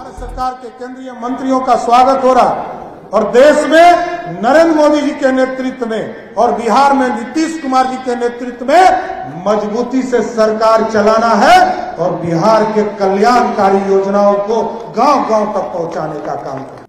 भारत सरकार के केंद्रीय मंत्रियों का स्वागत हो रहा और देश में नरेंद्र मोदी जी के नेतृत्व में और बिहार में नीतीश कुमार जी के नेतृत्व में मजबूती से सरकार चलाना है और बिहार के कल्याणकारी योजनाओं को गांव-गांव तक पहुंचाने का काम करना।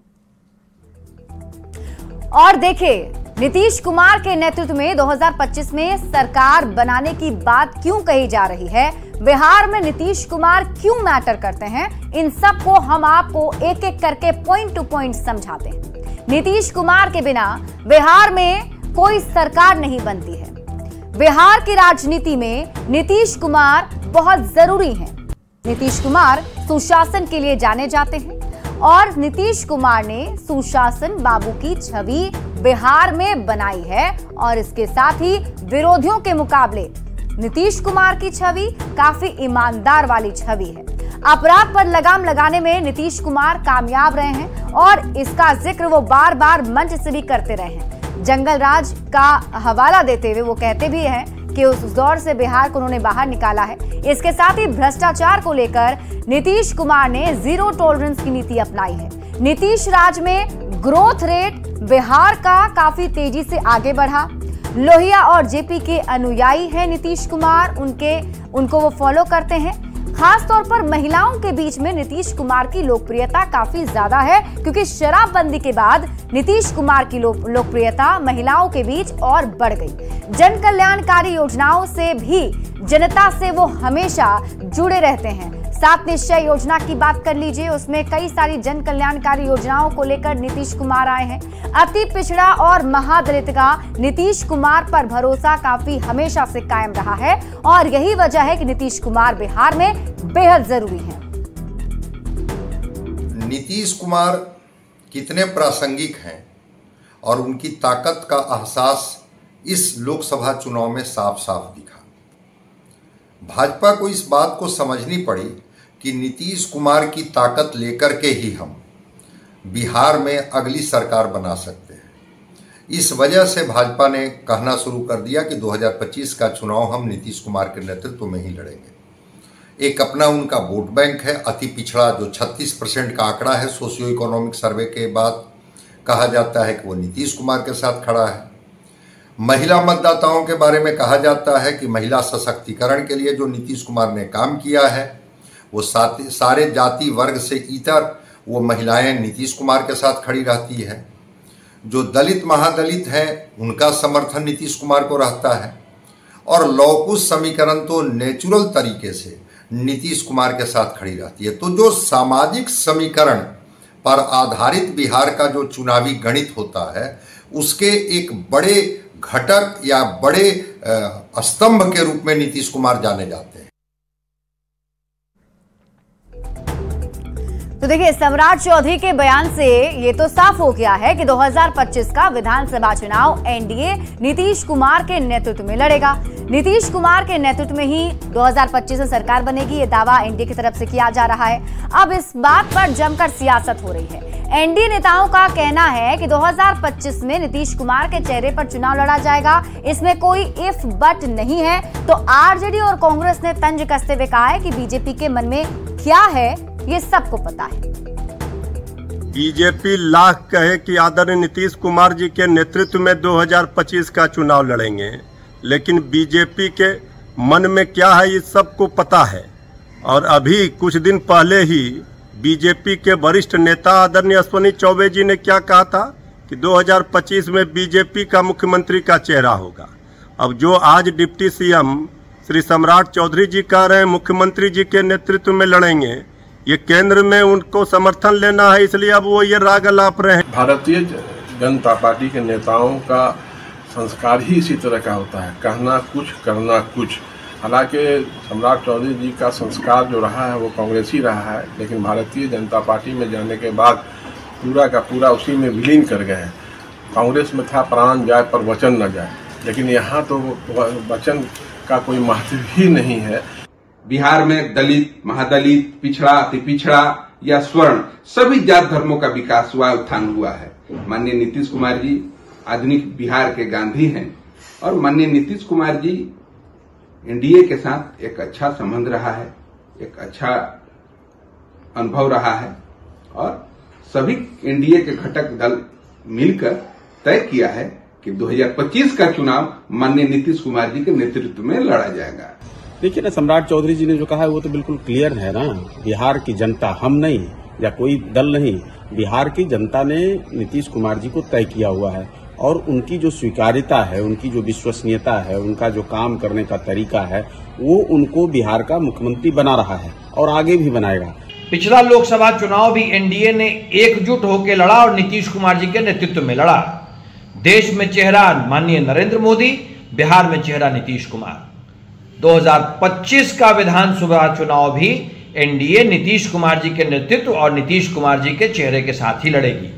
और देखिए, नीतीश कुमार के नेतृत्व में 2025 में सरकार बनाने की बात क्यों कही जा रही है, बिहार में नीतीश कुमार क्यों मैटर करते हैं, इन सब को हम आपको एक एक करके पॉइंट टू पॉइंट समझाते हैं। नीतीश कुमार के बिना बिहार में कोई सरकार नहीं बनती है। बिहार की राजनीति में नीतीश कुमार बहुत जरूरी हैं। नीतीश कुमार सुशासन के लिए जाने जाते हैं और नीतीश कुमार ने सुशासन बाबू की छवि बिहार में बनाई है और इसके साथ ही विरोधियों के मुकाबले नीतीश कुमार की छवि काफी ईमानदार वाली छवि है। अपराध पर लगाम लगाने में नीतीश कुमार कामयाब रहे हैं और इसका जिक्र वो बार बार मंच से भी करते रहे हैं। जंगल राज का हवाला देते हुए वो कहते भी हैं कि उस दौर से बिहार को उन्होंने बाहर निकाला है। इसके साथ ही भ्रष्टाचार को लेकर नीतीश कुमार ने जीरो टॉलरेंस की नीति अपनाई है। नीतीश राज में ग्रोथ रेट बिहार का काफी तेजी से आगे बढ़ा। लोहिया और जेपी के अनुयायी हैं नीतीश कुमार, उनको वो फॉलो करते हैं। खास तौर पर महिलाओं के बीच में नीतीश कुमार की लोकप्रियता काफी ज्यादा है, क्योंकि शराबबंदी के बाद नीतीश कुमार की लोकप्रियता महिलाओं के बीच और बढ़ गई। जन कल्याणकारी योजनाओं से भी जनता से वो हमेशा जुड़े रहते हैं। 7 निश्चय योजना की बात कर लीजिए, उसमें कई सारी जन कल्याणकारी योजनाओं को लेकर नीतीश कुमार आए हैं। अति पिछड़ा और महादलित का नीतीश कुमार पर भरोसा काफी हमेशा से कायम रहा है और यही वजह है कि नीतीश कुमार बिहार में बेहद जरूरी है। नीतीश कुमार कितने प्रासंगिक हैं और उनकी ताकत का एहसास इस लोकसभा चुनाव में साफ साफ दिखा। भाजपा को इस बात को समझनी पड़ी कि नीतीश कुमार की ताकत लेकर के ही हम बिहार में अगली सरकार बना सकते हैं। इस वजह से भाजपा ने कहना शुरू कर दिया कि 2025 का चुनाव हम नीतीश कुमार के नेतृत्व में ही लड़ेंगे। एक अपना उनका वोट बैंक है, अति पिछड़ा जो 36% का आंकड़ा है सोशियो इकोनॉमिक सर्वे के बाद, कहा जाता है कि वो नीतीश कुमार के साथ खड़ा है। महिला मतदाताओं के बारे में कहा जाता है कि महिला सशक्तिकरण के लिए जो नीतीश कुमार ने काम किया है वो सारे जाति वर्ग से इतर वो महिलाएं नीतीश कुमार के साथ खड़ी रहती है। जो दलित महादलित हैं उनका समर्थन नीतीश कुमार को रहता है और लौकुश समीकरण तो नेचुरल तरीके से नीतीश कुमार के साथ खड़ी रहती है। तो जो सामाजिक समीकरण पर आधारित बिहार का जो चुनावी गणित होता है उसके एक बड़े घटक या बड़े स्तंभ के रूप में नीतीश कुमार जाने जाते हैं। तो देखिए, सम्राट चौधरी के बयान से ये तो साफ हो गया है कि 2025 का विधानसभा चुनाव एनडीए नीतीश कुमार के नेतृत्व में लड़ेगा। नीतीश कुमार के नेतृत्व में ही 2025 में सरकार बनेगी, ये दावा एनडीए की तरफ से किया जा रहा है। अब इस बात पर जमकर सियासत हो रही है। एनडीए नेताओं का कहना है कि 2025 में नीतीश कुमार के चेहरे पर चुनाव लड़ा जाएगा, इसमें कोई इफ बट नहीं है। तो आरजेडी और कांग्रेस ने तंज कसते हुए कहा है कि बीजेपी के मन में क्या है ये सबको पता है। बीजेपी लाख कहे कि आदरणीय नीतीश कुमार जी के नेतृत्व में 2025 का चुनाव लड़ेंगे, लेकिन बीजेपी के मन में क्या है ये सबको पता है। और अभी कुछ दिन पहले ही बीजेपी के वरिष्ठ नेता आदरणीय अश्विनी चौबे जी ने क्या कहा था कि 2025 में बीजेपी का मुख्यमंत्री का चेहरा होगा। अब जो आज डिप्टी सीएम श्री सम्राट चौधरी जी कह रहे हैं मुख्यमंत्री जी के नेतृत्व में लड़ेंगे, ये केंद्र में उनको समर्थन लेना है, इसलिए अब वो ये राग अलाप रहे हैं। भारतीय जनता पार्टी के नेताओं का संस्कार ही इसी तरह का होता है, कहना कुछ करना कुछ। हालांकि सम्राट चौधरी जी का संस्कार जो रहा है वो कांग्रेसी रहा है, लेकिन भारतीय जनता पार्टी में जाने के बाद पूरा का पूरा उसी में विलीन कर गए हैं। कांग्रेस में था प्राण जाए पर वचन न जाए, लेकिन यहाँ तो वचन का कोई महत्व ही नहीं है। बिहार में दलित, महादलित, पिछड़ा, अति पिछड़ा या स्वर्ण सभी जात धर्मों का विकास हुआ, उत्थान हुआ है। माननीय नीतीश कुमार जी आधुनिक बिहार के गांधी हैं और माननीय नीतीश कुमार जी एनडीए के साथ एक अच्छा संबंध रहा है, एक अच्छा अनुभव रहा है और सभी एनडीए के घटक दल मिलकर तय किया है कि 2025 का चुनाव माननीय नीतीश कुमार जी के नेतृत्व में लड़ा जाएगा। देखिए ना, सम्राट चौधरी जी ने जो कहा है वो तो बिल्कुल क्लियर है ना। बिहार की जनता, हम नहीं या कोई दल नहीं, बिहार की जनता ने नीतीश कुमार जी को तय किया हुआ है और उनकी जो स्वीकार्यता है, उनकी जो विश्वसनीयता है, उनका जो काम करने का तरीका है, वो उनको बिहार का मुख्यमंत्री बना रहा है और आगे भी बनाएगा। पिछला लोकसभा चुनाव भी एनडीए ने एकजुट होकर लड़ा और नीतीश कुमार जी के नेतृत्व में लड़ा। देश में चेहरा माननीय नरेंद्र मोदी, बिहार में चेहरा नीतीश कुमार। 2025 का विधानसभा चुनाव भी एनडीए नीतीश कुमार जी के नेतृत्व और नीतीश कुमार जी के चेहरे के साथ ही लड़ेगी।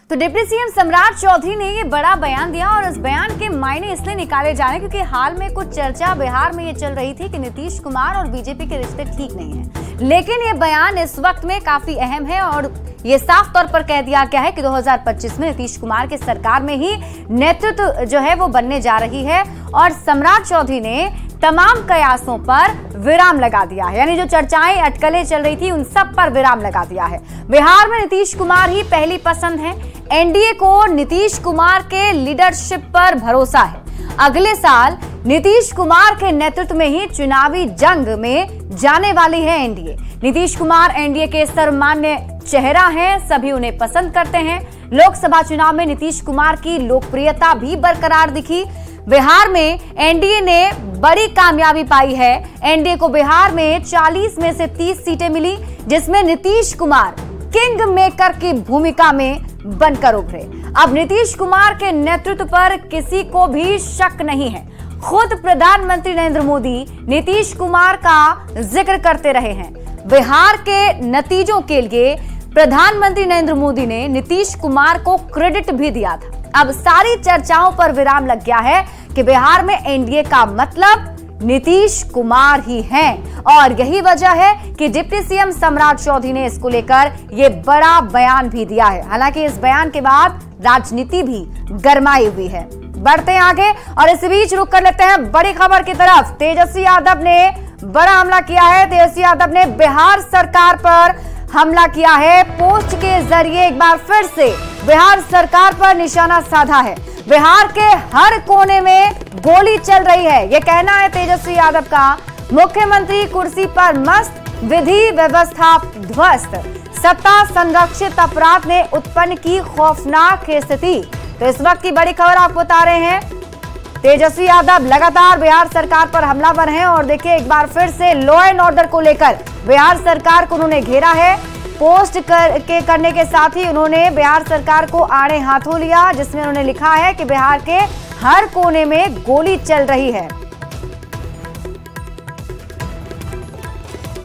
तो डिप्टी सीएम सम्राट चौधरी ने ये बड़ा बयान दिया और इस बयान के मायने इसलिए निकाले जा रहे हैं क्योंकि हाल में कुछ चर्चा बिहार में ये चल रही थी कि नीतीश कुमार और बीजेपी के रिश्ते ठीक नहीं हैं। लेकिन ये बयान इस वक्त में काफी अहम है और ये साफ तौर पर कह दिया गया है कि 2025 में नीतीश कुमार की सरकार में ही नेतृत्व जो है वो बनने जा रही है और सम्राट चौधरी ने तमाम कयासों पर विराम लगा दिया है। यानी जो चर्चाएं अटकलें चल रही थी उन सब पर विराम लगा दिया है। बिहार में नीतीश कुमार ही पहली पसंद है। एनडीए को नीतीश कुमार के लीडरशिप पर भरोसा है। अगले साल नीतीश कुमार के नेतृत्व में ही चुनावी जंग में जाने वाली है एनडीए। नीतीश कुमार एनडीए के सर्वमान्य चेहरा हैं, सभी उन्हें पसंद करते हैं। लोकसभा चुनाव में नीतीश कुमार की लोकप्रियता भी बरकरार दिखी। बिहार में एनडीए ने बड़ी कामयाबी पाई है। एनडीए को बिहार में 40 में से 30 सीटें मिली, जिसमें नीतीश कुमार किंग मेकर की भूमिका में बनकर उभरे। अब नीतीश कुमार के नेतृत्व पर किसी को भी शक नहीं है। खुद प्रधानमंत्री नरेंद्र मोदी नीतीश कुमार का जिक्र करते रहे हैं। बिहार के नतीजों के लिए प्रधानमंत्री नरेंद्र मोदी ने नीतीश कुमार को क्रेडिट भी दिया था। अब सारी चर्चाओं पर विराम लग गया है कि बिहार में एनडीए का मतलब नीतीश कुमार ही हैं और यही वजह है कि डिप्टी सीएम सम्राट चौधरी ने इसको लेकर ये बड़ा बयान भी दिया है। हालांकि इस बयान के बाद राजनीति भी गरमाई हुई है। बढ़ते हैं आगे और इस बीच रुक कर लेते हैं बड़ी खबर की तरफ। तेजस्वी यादव ने बड़ा हमला किया है। तेजस्वी यादव ने बिहार सरकार पर हमला किया है। पोस्ट के जरिए एक बार फिर से बिहार सरकार पर निशाना साधा है। बिहार के हर कोने में गोली चल रही है, यह कहना है तेजस्वी यादव का। मुख्यमंत्री कुर्सी पर मस्त, विधि व्यवस्था ध्वस्त, सत्ता संरक्षित अपराध ने उत्पन्न की खौफनाक स्थिति। तो इस वक्त की बड़ी खबर आपको बता रहे हैं। तेजस्वी यादव लगातार बिहार सरकार पर हमलावर हैं और देखिए एक बार फिर से लॉ एंड ऑर्डर को लेकर बिहार सरकार को उन्होंने घेरा है। पोस्ट करने के साथ ही उन्होंने बिहार सरकार को आड़े हाथों लिया, जिसमें उन्होंने लिखा है कि बिहार के हर कोने में गोली चल रही है।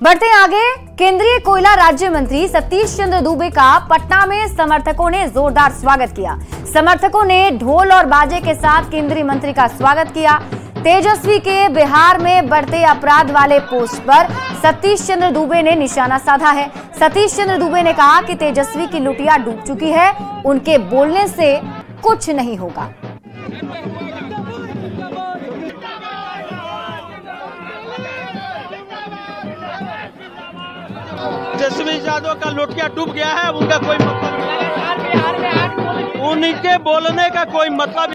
बढ़ते हैं आगे। केंद्रीय कोयला राज्य मंत्री सतीश चंद्र दुबे का पटना में समर्थकों ने जोरदार स्वागत किया। समर्थकों ने ढोल और बाजे के साथ केंद्रीय मंत्री का स्वागत किया। तेजस्वी के बिहार में बढ़ते अपराध वाले पोस्ट पर सतीश चंद्र दुबे ने निशाना साधा है। सतीश चंद्र दुबे ने कहा कि तेजस्वी की लुटिया डूब चुकी है, उनके बोलने से कुछ नहीं होगा। तेजस्वी यादव का लोटिया डूब गया है, उनका कोई मतलब नहीं, उनके बोलने का कोई मतलब।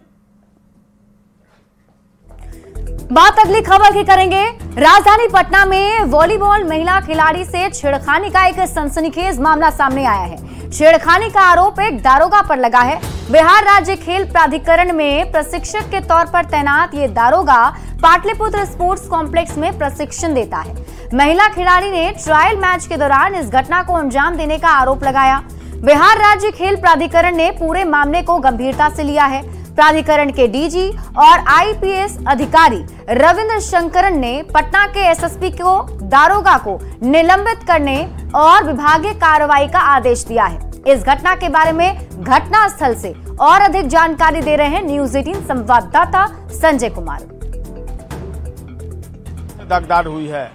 बात अगली खबर की करेंगे। राजधानी पटना में वॉलीबॉल महिला खिलाड़ी से छेड़खानी का एक सनसनीखेज मामला सामने आया है। छेड़खानी का आरोप एक दारोगा पर लगा है। बिहार राज्य खेल प्राधिकरण में प्रशिक्षक के तौर पर तैनात ये दारोगा पाटलिपुत्र स्पोर्ट्स कॉम्प्लेक्स में प्रशिक्षण देता है। महिला खिलाड़ी ने ट्रायल मैच के दौरान इस घटना को अंजाम देने का आरोप लगाया। बिहार राज्य खेल प्राधिकरण ने पूरे मामले को गंभीरता से लिया है। प्राधिकरण के डीजी और आईपीएस अधिकारी रविंद्र शंकरन ने पटना के एसएसपी को दारोगा को निलंबित करने और विभागीय कार्रवाई का आदेश दिया है। इस घटना के बारे में घटनास्थल से और अधिक जानकारी दे रहे हैं न्यूज 18 संवाददाता संजय कुमार। दागदार हुई है।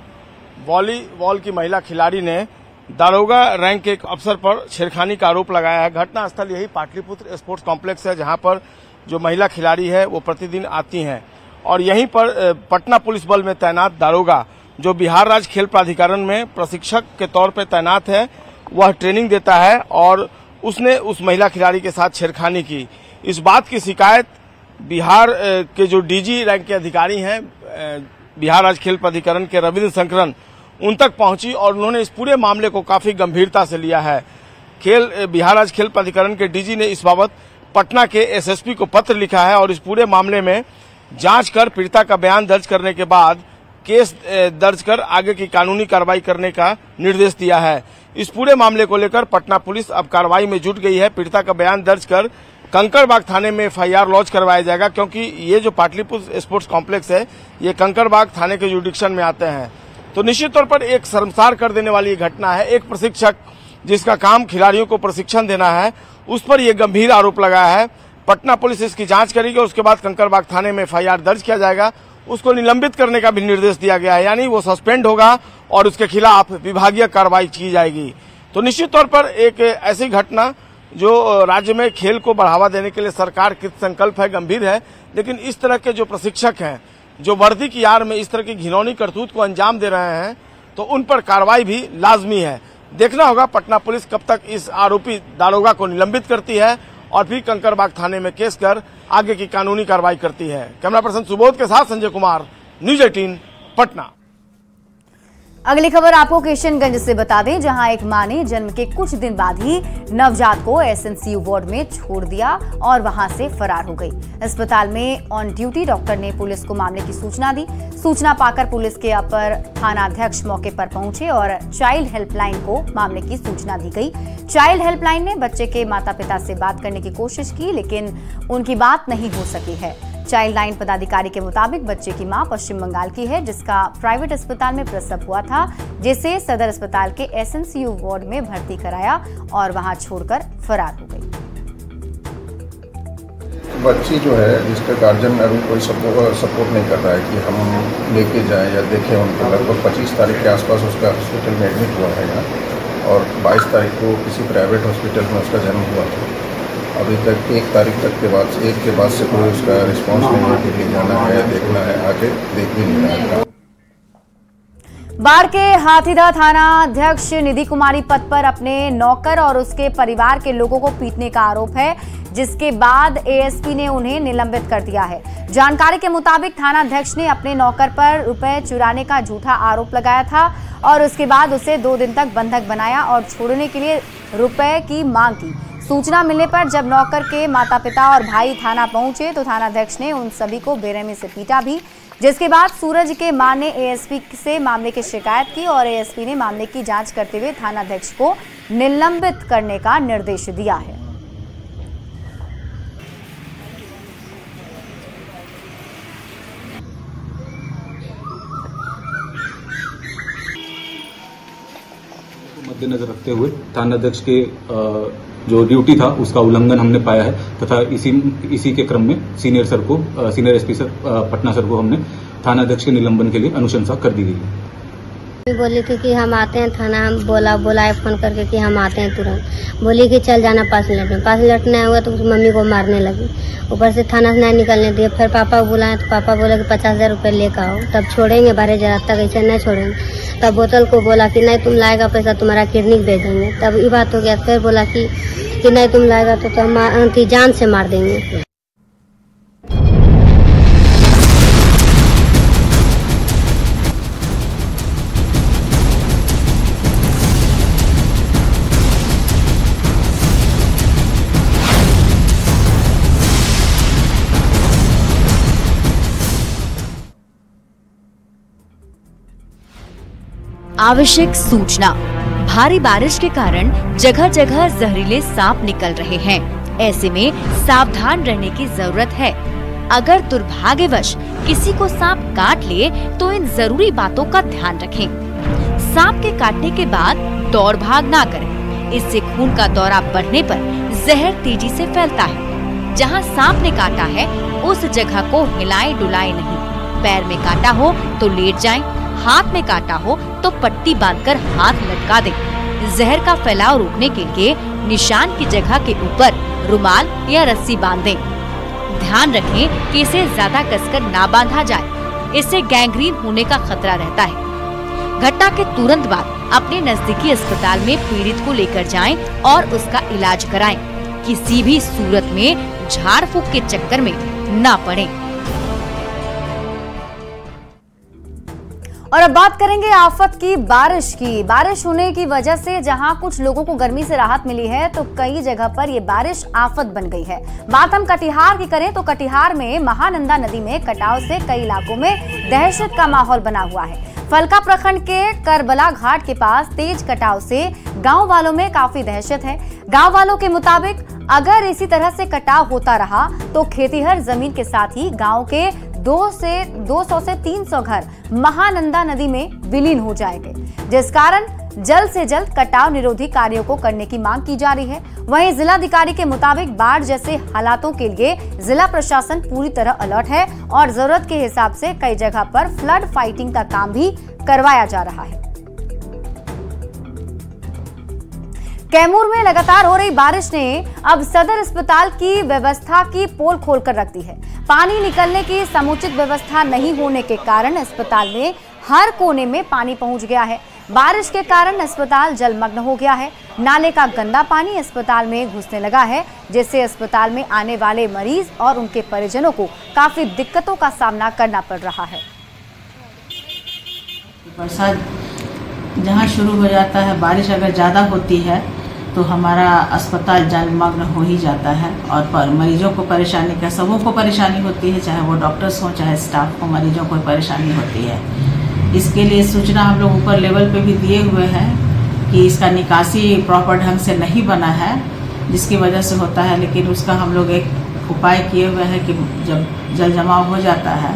वॉलीबॉल की महिला खिलाड़ी ने दारोगा रैंक के एक अफसर पर छेड़खानी का आरोप लगाया है। घटनास्थल यही पाटलिपुत्र स्पोर्ट्स कॉम्प्लेक्स है, जहां पर जो महिला खिलाड़ी है वो प्रतिदिन आती हैं और यहीं पर पटना पुलिस बल में तैनात दारोगा जो बिहार राज्य खेल प्राधिकरण में प्रशिक्षक के तौर पर तैनात है, वह ट्रेनिंग देता है और उसने उस महिला खिलाड़ी के साथ छेड़खानी की। इस बात की शिकायत बिहार के जो डीजी रैंक के अधिकारी हैं, बिहार राज्य खेल प्राधिकरण के रविंद्र शंकरन, उन तक पहुंची और उन्होंने इस पूरे मामले को काफी गंभीरता से लिया है। बिहार राज्य खेल प्राधिकरण के डीजी ने इस बाबत पटना के एसएसपी को पत्र लिखा है और इस पूरे मामले में जांच कर पीड़िता का बयान दर्ज करने के बाद केस दर्ज कर आगे की कानूनी कार्रवाई करने का निर्देश दिया है। इस पूरे मामले को लेकर पटना पुलिस अब कार्रवाई में जुट गई है। पीड़िता का बयान दर्ज कर कंकड़बाग थाने में एफआईआर लॉन्च करवाया जाएगा, क्योंकि ये जो पाटलिपुत्र स्पोर्ट्स कॉम्प्लेक्स है ये कंकड़बाग थाने के जुडिक्शन में आते हैं। तो निश्चित तौर पर एक शर्मसार कर देने वाली घटना है। एक प्रशिक्षक जिसका काम खिलाड़ियों को प्रशिक्षण देना है, उस पर यह गंभीर आरोप लगाया है। पटना पुलिस इसकी जांच करेगी और उसके बाद कंकड़बाग थाने में एफआईआर दर्ज किया जाएगा। उसको निलंबित करने का भी निर्देश दिया गया है, यानी वो सस्पेंड होगा और उसके खिलाफ विभागीय कार्रवाई की जाएगी। तो निश्चित तौर पर एक ऐसी घटना जो राज्य में खेल को बढ़ावा देने के लिए सरकार कृत संकल्प है, गंभीर है, लेकिन इस तरह के जो प्रशिक्षक हैं जो वर्दी की आड़ में इस तरह की घिनौनी करतूत को अंजाम दे रहे हैं, तो उन पर कार्रवाई भी लाजमी है। देखना होगा पटना पुलिस कब तक इस आरोपी दारोगा को निलंबित करती है और फिर कंकड़बाग थाने में केस कर आगे की कानूनी कार्रवाई करती है। कैमरा पर्सन सुबोध के साथ संजय कुमार, न्यूज 18 पटना। अगली खबर आपको किशनगंज से बता दें, जहां एक मां ने जन्म के कुछ दिन बाद ही नवजात को एसएनसीयू वार्ड में छोड़ दिया और वहां से फरार हो गई। अस्पताल में ऑन ड्यूटी डॉक्टर ने पुलिस को मामले की सूचना दी। सूचना पाकर पुलिस के अपर थानाध्यक्ष मौके पर पहुंचे और चाइल्ड हेल्पलाइन को मामले की सूचना दी गई। चाइल्ड हेल्पलाइन ने बच्चे के माता पिता से बात करने की कोशिश की, लेकिन उनकी बात नहीं हो सकी है। चाइल्ड लाइन पदाधिकारी के मुताबिक बच्चे की मां पश्चिम बंगाल की है, जिसका प्राइवेट अस्पताल में प्रसव हुआ था, जिसे सदर अस्पताल के एसएनसीयू वार्ड में भर्ती कराया और वहां छोड़कर फरार हो गई। बच्ची जो है जिसका गार्जियन अभी कोई सपोर्ट नहीं कर रहा है कि हम लेके जाएं या देखें उनको। लगभग 25 तारीख के आसपास उसका हॉस्पिटल में एडमिट हुआ है यहाँ और 22 तारीख को किसी प्राइवेट हॉस्पिटल में उसका जन्म हुआ था। अभी तक 1 तारीख तक के बाद से कोई उसका रिस्पांस नहीं है कि ले जाना है, देखना है, आके देख भी नहीं रहा है। बाढ़ के हाथीदह थाना अध्यक्ष निधि कुमारी पद पर अपने नौकर और उसके परिवार के लोगों को पीटने का आरोप है, जिसके बाद एएसपी ने उन्हें निलंबित कर दिया है। जानकारी के मुताबिक थाना अध्यक्ष ने अपने नौकर पर रुपए चुराने का झूठा आरोप लगाया था और उसके बाद उसे 2 दिन तक बंधक बनाया और छोड़ने के लिए रुपए की मांग की। सूचना मिलने पर जब नौकर के माता पिता और भाई थाना पहुंचे तो थानाध्यक्ष ने उन सभी को बेरहमी से पीटा भी, जिसके बाद सूरज के मां ने एएसपी से मामले की शिकायत की और एएसपी ने मामले की जांच करते हुए थानाध्यक्ष को निलंबित करने का निर्देश दिया है। मद्देनजर रखते हुए थानाध्यक्ष के जो ड्यूटी था उसका उल्लंघन हमने पाया है तथा इसी के क्रम में senior SP sir Patna sir को हमने थानाध्यक्ष के निलंबन के लिए अनुशंसा कर दी गई है। बोली थी कि हम आते हैं थाना, हम बुलाए फोन करके कि हम आते हैं तुरंत। बोली कि चल जाना 5 मिनट में। 5 मिनट नहीं हुआ तो मम्मी को मारने लगी। ऊपर से थाना से नहीं निकलने दिए। फिर पापा को बुलाए तो पापा बोला कि 50,000 रुपये लेकर आओ, तब छोड़ेंगे 12,000 तक, ऐसे नहीं छोड़ेंगे। तब बोतल को बोला कि नहीं तुम लाएगा पैसा तुम्हारा क्लिनिक भेज देंगे। तब ये बात हो गया। फिर बोला कि नहीं तुम लाएगा तो हम जान से मार देंगे। आवश्यक सूचना। भारी बारिश के कारण जगह जगह जहरीले सांप निकल रहे हैं। ऐसे में सावधान रहने की जरूरत है। अगर दुर्भाग्यवश किसी को सांप काट ले तो इन जरूरी बातों का ध्यान रखें। सांप के काटने के बाद दौड़ भाग ना करें। इससे खून का दौरा बढ़ने पर जहर तेजी से फैलता है। जहां सांप ने काटा है उस जगह को हिलाएं डुलाएं नहीं। पैर में काटा हो तो लेट जाएं। हाथ में काटा हो तो पट्टी बांधकर हाथ लटका दें। जहर का फैलाव रोकने के लिए निशान की जगह के ऊपर रुमाल या रस्सी बांध दें। ध्यान रखें कि इसे ज्यादा कसकर ना बांधा जाए, इससे गैंग्रीन होने का खतरा रहता है। घटना के तुरंत बाद अपने नजदीकी अस्पताल में पीड़ित को लेकर जाएं और उसका इलाज कराएं। किसी भी सूरत में झाड़ फूक के चक्कर में न पड़े। और अब बात करेंगे आफत की, बारिश की। बारिश होने की वजह से जहां कुछ लोगों को गर्मी से राहत मिली है, तो कई जगह पर ये बारिश आफत बन गई है। बात हम कटिहार की करें तो कटिहार में महानंदा नदी में कटाव से कई इलाकों में दहशत का माहौल बना हुआ है। फलका प्रखंड के करबला घाट के पास तेज कटाव से गांव वालों में काफी दहशत है। गांव वालों के मुताबिक अगर इसी तरह से कटाव होता रहा तो खेतीहर जमीन के साथ ही गांव के 200 से 300 घर महानंदा नदी में विलीन हो जाएंगे, जिस कारण जल्द से जल्द कटाव निरोधी कार्यों को करने की मांग की जा रही है। वहीं जिलाधिकारी के मुताबिक बाढ़ जैसे हालातों के लिए जिला प्रशासन पूरी तरह अलर्ट है और जरूरत के हिसाब से कई जगह पर फ्लड फाइटिंग का काम भी करवाया जा रहा है। कैमूर में लगातार हो रही बारिश ने अब सदर अस्पताल की व्यवस्था की पोल खोलकर रख दी है। पानी निकलने की समुचित व्यवस्था नहीं होने के कारण अस्पताल में हर कोने में पानी पहुंच गया है। बारिश के कारण अस्पताल जलमग्न हो गया है। नाले का गंदा पानी अस्पताल में घुसने लगा है, जिससे अस्पताल में आने वाले मरीज और उनके परिजनों को काफी दिक्कतों का सामना करना पड़ रहा है। बरसात जहाँ शुरू हो जाता है, बारिश अगर ज़्यादा होती है तो हमारा अस्पताल जलमग्न हो ही जाता है और मरीजों को परेशानी का, सबों को परेशानी होती है, चाहे वो डॉक्टर्स हों चाहे स्टाफ को, मरीजों को परेशानी होती है। इसके लिए सूचना हम लोग ऊपर लेवल पे भी दिए हुए हैं कि इसका निकासी प्रॉपर ढंग से नहीं बना है, जिसकी वजह से होता है। लेकिन उसका हम लोग एक उपाय किए हुए हैं कि जब जल जमाव हो जाता है,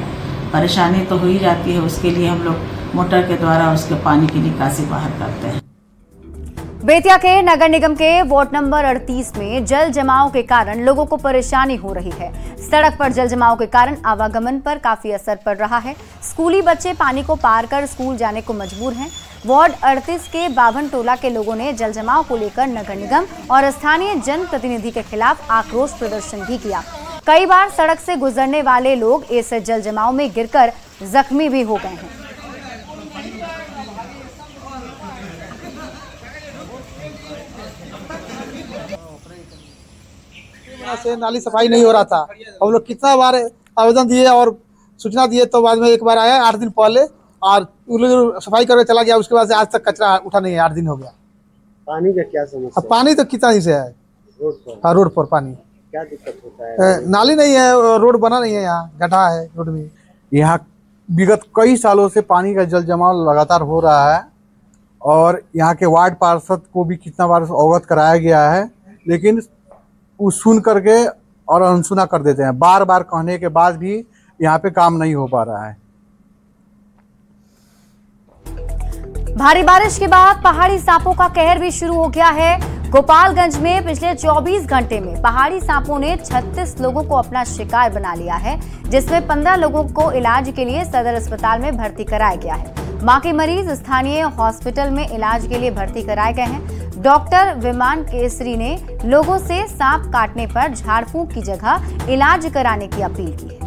परेशानी तो हो ही जाती है, उसके लिए हम लोग मोटर के द्वारा उसके पानी की निकासी बाहर करते हैं। बेतिया के नगर निगम के वार्ड नंबर 38 में जल जमाव के कारण लोगों को परेशानी हो रही है। सड़क पर जल जमाव के कारण आवागमन पर काफी असर पड़ रहा है। स्कूली बच्चे पानी को पार कर स्कूल जाने को मजबूर हैं। वार्ड 38 के बाभन टोला के लोगों ने जल जमाव को लेकर नगर निगम और स्थानीय जनप्रतिनिधि के खिलाफ आक्रोश प्रदर्शन भी किया। कई बार सड़क से गुजरने वाले लोग इस जल जमाव में गिरकर जख्मी भी हो गए हैं। से नाली सफाई नहीं हो रहा था। हम लोग कितना बार आवेदन दिए और सूचना दिए, तो बाद में एक बार आया 8 दिन पहले और सफाई करके चला गया। उसके बाद से आज तक कचरा उठा नहीं है, 8 दिन हो गया। पानी का क्या समस्या? पानी तो कितना ही से है रोड पर। हाँ, रोड पर पानी क्या दिक्कत होता है? नाली नहीं है, रोड बना नहीं है, यहाँ गड्ढा है रोड में। यहाँ विगत कई सालों से पानी का जल जमाव लगातार हो रहा है और यहाँ के वार्ड पार्षद को भी कितना बार अवगत कराया गया है, लेकिन वो सुन करके और अनसुना कर देते हैं। बार बार कहने के बाद भी यहाँ पे काम नहीं हो पा रहा है। भारी बारिश के बाद पहाड़ी सांपों का कहर भी शुरू हो गया है। गोपालगंज में पिछले 24 घंटे में पहाड़ी सांपों ने 36 लोगों को अपना शिकार बना लिया है, जिसमें 15 लोगों को इलाज के लिए सदर अस्पताल में भर्ती कराया गया है। बाकी मरीज स्थानीय हॉस्पिटल में इलाज के लिए भर्ती कराए गए हैं। डॉक्टर विमान केसरी ने लोगों से सांप काटने पर झाड़ फूंक की जगह इलाज कराने की अपील की है।